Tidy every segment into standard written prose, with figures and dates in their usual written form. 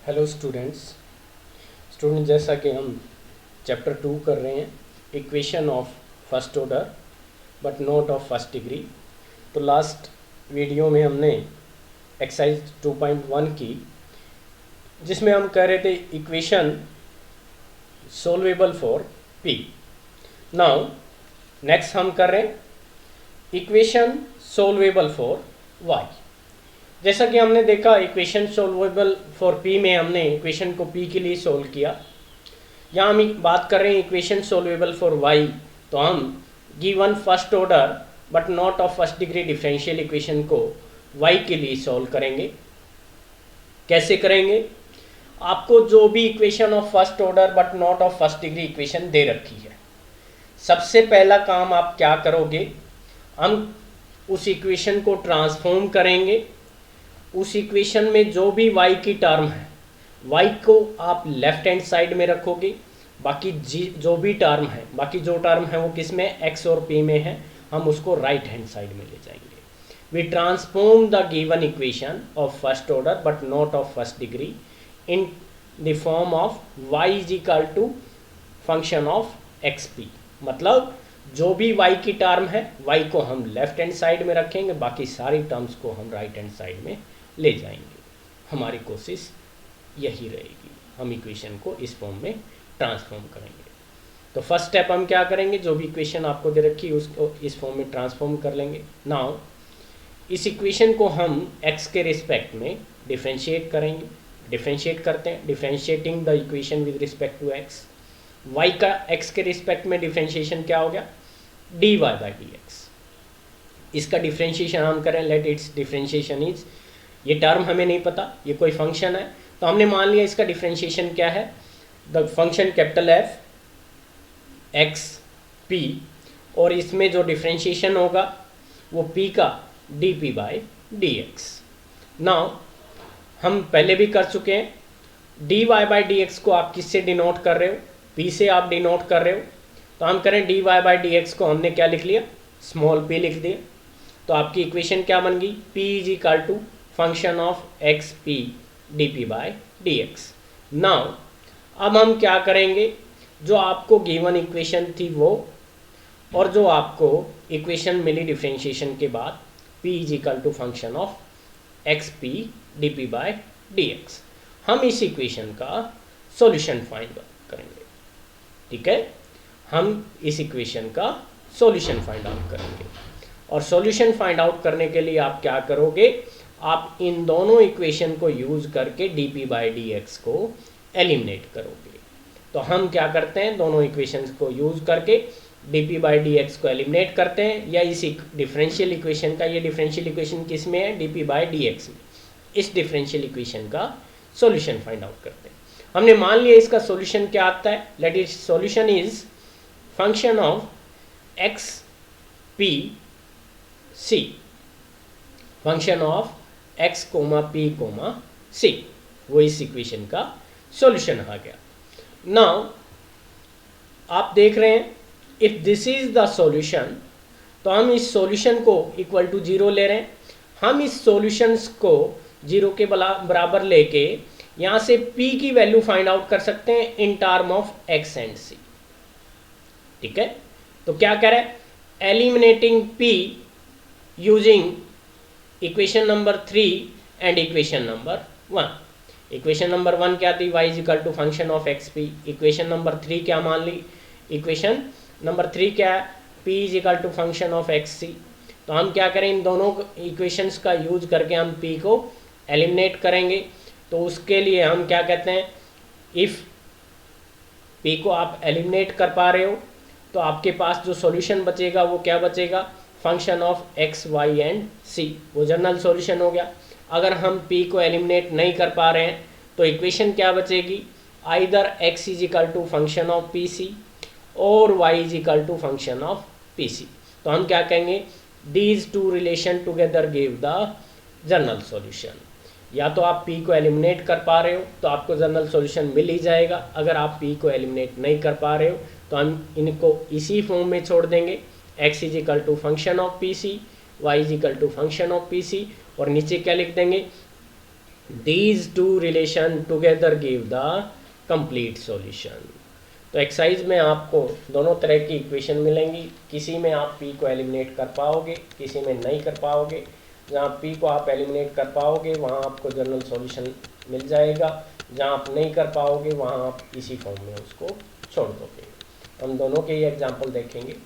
Hello students जैसा कि हम चैप्टर 2 कर रहे हैं equation of first order but not of first degree. तो लास्ट वीडियो में हमने एक्सरसाइज 2.1 की, जिसमें हम कह रहे थे equation solvable for P. Now next हम कर रहे हैं इक्वेशन सोल्वेबल फॉर वाई। जैसा कि हमने देखा इक्वेशन सोल्वेबल फॉर पी में हमने इक्वेशन को पी के लिए सोल्व किया। यहाँ हम बात कर रहे हैं इक्वेशन सोल्वेबल फॉर वाई, तो हम given first order but not of first degree differential equation को वाई के लिए सोल्व करेंगे। कैसे करेंगे? आपको जो भी equation of first order but not of first degree equation दे रखी है, सबसे पहला काम आप क्या करोगे, हम उस इक्वेशन को ट्रांसफॉर्म करेंगे। उस इक्वेशन में जो भी y की टर्म है, y को आप लेफ्ट हैंड साइड में रखोगे, बाकी जो भी टर्म है, बाकी जो टर्म है वो किस में, x और p में है, हम उसको राइट हैंड साइड में ले जाएंगे। We transform the given equation of first order but not of first degree in the form of y is equal to function of xp। मतलब जो भी y की टर्म है, y को हम लेफ्ट हैंड साइड में रखेंगे, बाकी सारी टर्म्स को हम राइट हैंड साइड में ले जाएंगे। हमारी कोशिश यही रहेगी, हम इक्वेशन को इस फॉर्म में ट्रांसफॉर्म करेंगे। तो फर्स्ट स्टेप हम क्या करेंगे, जो भी इक्वेशन आपको दे रखी है उसको इस फॉर्म में ट्रांसफॉर्म कर लेंगे। नाउ इस इक्वेशन को हम x के रिस्पेक्ट में डिफरेंशिएट करेंगे। डिफरेंशिएट करते हैं, differentiating the equation with respect to x। y का x के रिस्पेक्ट में डिफरेंशिएशन क्या हो गया, dy बाई dx। इसका डिफरेंशिएशन हम करें, लेट इट्स डिफरेंशिएशन इज, ये टर्म हमें नहीं पता, ये कोई फंक्शन है, तो हमने मान लिया इसका डिफरेंशिएशन क्या है, the function capital F x P, और इसमें जो डिफरेंशिएशन होगा वो p का dp बाई dx। नाउ हम पहले भी कर चुके हैं, dy बाई dx को आप किससे डिनोट कर रहे हो, p से आप डिनोट कर रहे हो, तो हम करें dy बाई dx को हमने क्या लिख लिया, स्मॉल p लिख दिया। तो आपकी इक्वेशन क्या बन गई, p is equal to function of x p d p by d x. Now अब हम क्या करेंगे, जो आपको गिवन इक्वेशन थी वो, और जो आपको इक्वेशन मिली डिफरेंशिएशन के बाद, p is equal to function of x p d p by d x, हम इस इक्वेशन का सॉल्यूशन फाइंड करेंगे। ठीक है, हम इस इक्वेशन का सॉल्यूशन फाइंड आउट करेंगे। और सॉल्यूशन फाइंड आउट करने के लिए आप क्या करोगे, आप इन दोनों इक्वेशन को यूज करके dp बाई dx को एलिमिनेट करोगे। तो हम क्या करते हैं, दोनों इक्वेशंस को यूज करके dp बाई dx को एलिमिनेट करते हैं, या इस डिफरेंशियल इक्वेशन का, ये डिफरेंशियल इक्वेशन किस में है, dp बाई dx में, इस डिफरेंशियल इक्वेशन का सॉल्यूशन फाइंड आउट करते हैं। हमने मान लिया इसका सॉल्यूशन क्या आता है, let it solution is function of x p c, function of x comma p comma c, वो इस इक्वेशन का सॉल्यूशन आ गया। नाउ आप देख रहे हैं, if this is the solution, तो हम इस सॉल्यूशन को इक्वल टू 0 ले रहे हैं। हम इस सॉल्यूशंस को 0 के बराबर लेके यहाँ से p की वैल्यू फाइंड आउट कर सकते हैं in term of x and c। ठीक है, तो क्या कह रहे हैं, eliminating p using equation number 3 and equation number 1। Equation number 1 क्या थी, y is equal to function of x p. Equation number 3 क्या मान ली, इक्वेशन नंबर 3 क्या है, p is equal to function of X C. तो हम क्या करें, इन दोनों इक्वेशंस का यूज करके हम p को एलिमिनेट करेंगे। तो उसके लिए हम क्या कहते हैं, इफ़ p को आप एलिमिनेट कर पा रहे हो, तो आपके पास जो सॉल्यूशन बचेगा वो क्या बचेगा, function of X Y and C, वो जनरल सॉल्यूशन हो गया। अगर हम p को एलिमिनेट नहीं कर पा रहे हैं, तो इक्वेशन क्या बचेगी, either x is equal to function of p c और y is equal to function of p c. तो हम क्या कहेंगे, these two relation together give the general solution. या तो आप p को एलिमिनेट कर पा रहे हो तो आपको जनरल सॉल्यूशन मिल ही जाएगा, अगर आप p को एलिमिनेट नहीं कर पा रहे हो तो हम इनको इसी फॉर्म में छोड़ देंगे, x is equal to function of p c, y is equal to function of p c, और नीचे क्या लिख देंगे, these two relation together give the complete solution. तो एक्सरसाइज में आपको दोनों तरह की इक्वेशन मिलेंगी, किसी में आप पी को एलिमिनेट कर पाओगे, किसी में नहीं कर पाओगे। जहाँ पी को आप एलिमिनेट कर पाओगे वहाँ आपको जनरल सॉल्यूशन मिल जाएगा, जहाँ आप नहीं कर पाओगे वहाँ आप इसी फॉर्म में उसको छोड़ दोगे। हम दोनों के ही एग्जाम्पल देखेंगे।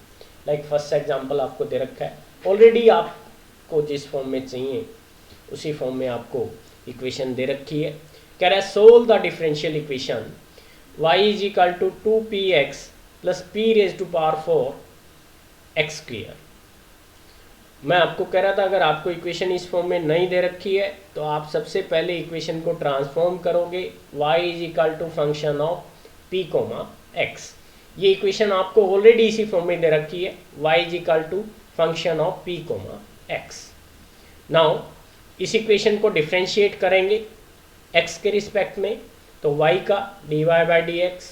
लाइक फर्स्ट एग्जाम्पल आपको दे रखा है, ऑलरेडी आपको जिस फॉर्म में चाहिए उसी फॉर्म में आपको इक्वेशन दे रखी है। कह रहा है solve the differential equation y is equal to 2px plus p raise to power 4 x square. मैं आपको कह रहा था अगर आपको इक्वेशन इस फॉर्म में नहीं दे रखी है तो आप सबसे पहले इक्वेशन को ट्रांसफॉर्म करोगे, y is equal to function of p comma x। ये इक्वेशन आपको ऑलरेडी इसी फॉर्म में दे रखी है, y is equal to function of p comma x। Now इस इक्वेशन को डिफ्रेंशिएट करेंगे x के रिस्पेक्ट में, तो y का dy बाई डी एक्स,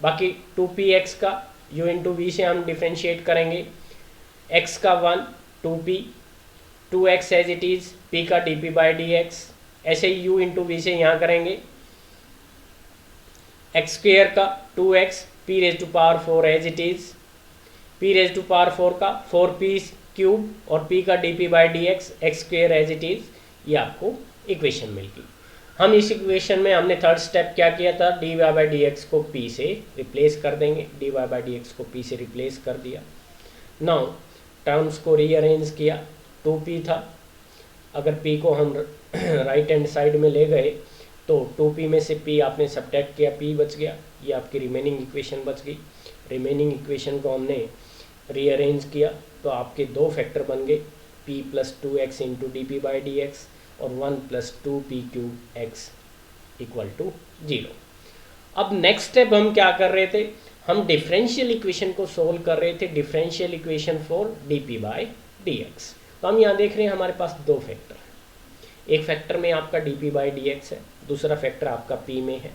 बाकी 2px का u इंटू वी से हम डिफ्रेंशिएट करेंगे, x का 1 2p 2x as it is, p का dp बाई डी एक्स, ऐसे ही u इंटू वी से यहाँ करेंगे, x स्क्वेयर का 2x p raise to power 4 as it is, p raise to power 4 का 4p क्यूब और p का dp by d x x square as it is. ये आपको इक्वेशन मिल गई। हम इस इक्वेशन में हमने थर्ड स्टेप क्या किया था, d y by d x को p से रिप्लेस कर देंगे, d y by d x को p से रिप्लेस कर दिया। नाउ टर्म्स को रीअरेंज किया, 2p था, अगर p को हम राइट हैंड साइड में ले गए तो 2p में से p आपने सब्ट्रैक्ट किया, p बच गया, ये आपकी रिमेनिंग इक्वेशन बच गई। रिमेनिंग इक्वेशन को हमने रीअरेंज किया तो आपके दो फैक्टर बन गए, p plus 2x into d p by d x और 1 plus 2p cube x equal to 0। अब नेक्स्ट स्टेप हम क्या कर रहे थे, हम डिफरेंशियल इक्वेशन को सोल्व कर रहे थे, differential equation for dp by d x. तो हम यहाँ देख रहे हैं हमारे पास दो फैक्टर है, एक फैक्टर में आपका dp बाई डी एक्स है, दूसरा फैक्टर आपका p में है।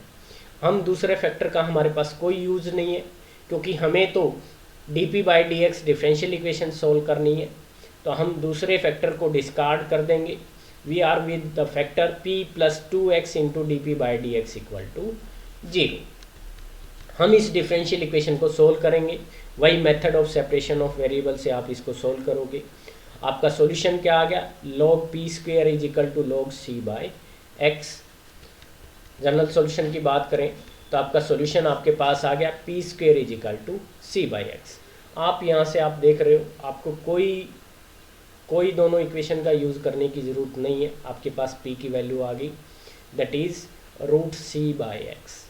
हम दूसरे फैक्टर का हमारे पास कोई यूज़ नहीं है क्योंकि हमें तो dp by d x differential equation solve करनी है, तो हम दूसरे फैक्टर को डिस्कार्ड कर देंगे। We are with the factor p plus 2x into d p by d x equal to 0। हम इस डिफरेंशियल इक्वेशन को सोल्व करेंगे, वही method of separation of variable से आप इसको सोल्व करोगे। आपका सॉल्यूशन क्या आ गया, log p square is equal to log c by x. General solution की बात करें तो आपका सॉल्यूशन आपके पास आ गया p square is equal to c by x. आप यहाँ से आप देख रहे हो आपको कोई दोनों इक्वेशन का यूज़ करने की ज़रूरत नहीं है, आपके पास p की वैल्यू आ गई, that is root c by x.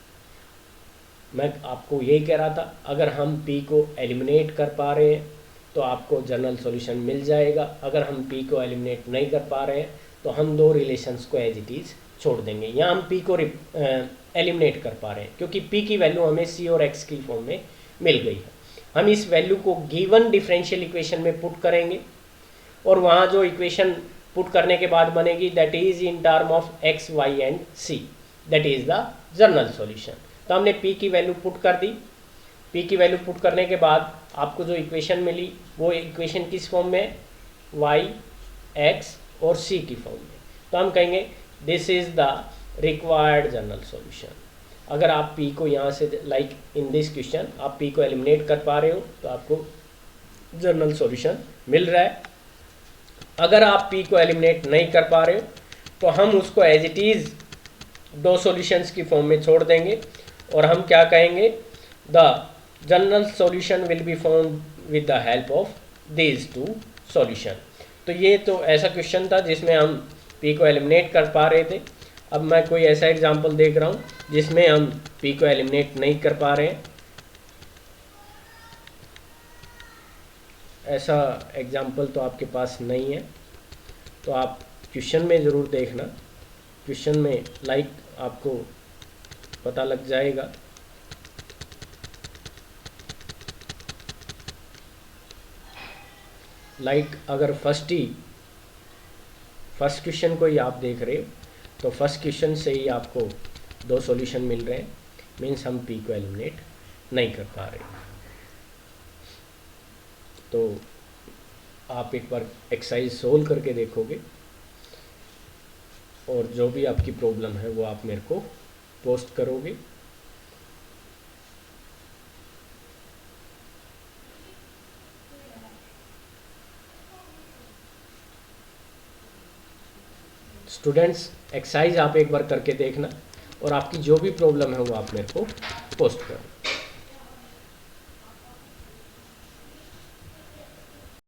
मैं आपको यही कह रहा था, अगर हम p को एलिमिनेट कर पा रहे हैं तो आपको जनरल सॉल्यूशन मिल जाएगा, अगर हम p को एलिमिनेट नहीं कर पा रहे हैं तो हम दो रिलेशंस को एज इट इज़ छोड़ देंगे। यहाँ हम p को एलिमिनेट कर पा रहे हैं क्योंकि p की वैल्यू हमें c और x की फॉर्म में मिल गई है। हम इस वैल्यू को गिवन डिफरेंशियल इक्वेशन में पुट करेंगे और वहाँ जो इक्वेशन पुट करने के बाद बनेगी that is in term of x, y and c, that is the general solution. तो हमने p की वैल्यू पुट कर दी, p की वैल्यू पुट करने के बाद आपको जो इक्वेशन मिली वो इक्वेशन किस फॉर्म में, y, x और c की फॉर्म में। तो हम कहेंगे this is the required general solution. अगर आप p को यहाँ से लाइक इन दिस क्वेश्चन आप p को एलिमिनेट कर पा रहे हो तो आपको जनरल सॉल्यूशन मिल रहा है। अगर आप p को एलिमिनेट नहीं कर पा रहे हो तो हम उसको एज इट इज़ दो सॉल्यूशंस की फॉर्म में छोड़ देंगे और हम क्या कहेंगे, the general solution will be found with the help of these two solution. तो ये तो ऐसा क्वेश्चन था जिसमें हम p को एलिमिनेट कर पा रहे थे। अब मैं कोई ऐसा एग्जांपल देख रहा हूँ जिसमें हम p को एलिमिनेट नहीं कर पा रहे हैं। ऐसा एग्जांपल तो आपके पास नहीं है तो आप क्वेश्चन में ज़रूर देखना, क्वेश्चन में लाइक आपको पता लग जाएगा। लाइक अगर फर्स्ट क्वेश्चन को ही आप देख रहे हो तो फर्स्ट क्वेश्चन से ही आपको दो सॉल्यूशन मिल रहे हैं, मीन्स हम p को एलिमिनेट नहीं कर पा रहे। तो आप एक बार एक्सरसाइज सोल्व करके देखोगे और जो भी आपकी प्रॉब्लम है वो आप मेरे को पोस्ट करोगे। स्टूडेंट्स, एक्सरसाइज आप एक बार करके देखना और आपकी जो भी प्रॉब्लम है वो आप मेरे को पोस्ट करो।